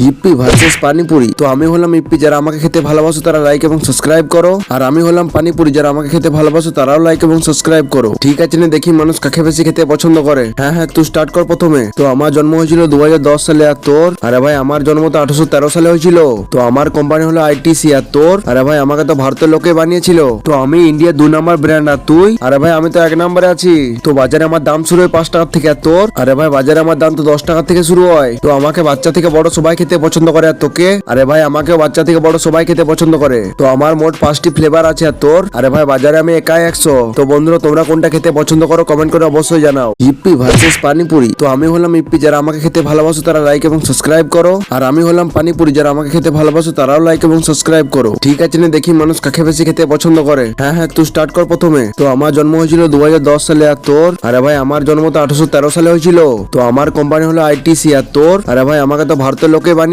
ইপ্পি versus panipuri. তো আমি হলাম ইপ্পি, যারা আমাকে খেতে ভালোবাসো তারা লাইক এবং সাবস্ক্রাইব করো, আর আমি হলাম পানিপুরি, যারা আমাকে খেতে ভালোবাসো তারাও লাইক এবং সাবস্ক্রাইব করো। ঠিক আছে, না দেখি মানুষ কাকে বেশি খেতে পছন্দ করে। হ্যাঁ হ্যাঁ, তুই স্টার্ট কর প্রথমে। তো আমার জন্ম হয়েছিল 2010 সালে, আর তোর? আরে ভাই আমার জন্ম তো 1813 সালে হয়েছিল। তো আমার কোম্পানি হলো আইটিসি, আর তোর? আরে ভাই আমাকে তো ভারতের লোকে বানিয়েছিল। তো আমি ইন্ডিয়া 2 নম্বর ব্র্যান্ড, আর তুই? আরে ভাই আমি তো 1 নম্বরে আছি। তো বাজারে আমার দাম শুরু হয় 5 টাকা থেকে, আর তোর? আরে ভাই বাজারে আমার দাম তো 10 টাকা থেকে শুরু হয়। তো আমাকে বাচ্চা থেকে বড় সবাই খেতে পছন্দ করে, আর তোকে? আরে ভাই আমাকেও বাচ্চা থেকে বড় সবাই খেতে পছন্দ করে। তো আমার মোট 5টি ফ্লেভার আছে, আর তোর? আরে ভাই বাজারে আমি একাই 100। তো বন্ধুরা তোমরা কোনটা খেতে পছন্দ করো কমেন্ট করে অবশ্যই জানাও। ইপ্পি ভার্সেস পানিপুরি। তো আমি হলাম ইপ্পি, যারা আমাকে খেতে ভালোবাসো তারা লাইক এবং সাবস্ক্রাইব করো, আর আমি হলাম পানিপুরি, যারা আমাকে খেতে ভালোবাসো তারাও লাইক এবং সাবস্ক্রাইব করো। ঠিক আছে, না দেখি মানুষ কাকে বেশি খেতে পছন্দ করে। হ্যাঁ হ্যাঁ, তুই স্টার্ট কর প্রথমে। তো আমার জন্ম হয়েছিল 2010 সালে, আর তোর? আরে ভাই আমার জন্ম তো 1813 সালে হয়েছিল। তো আমার কোম্পানি হলো আইটিসি, আর তোর? আরে ভাই আমাকে তো ভারতের লোকে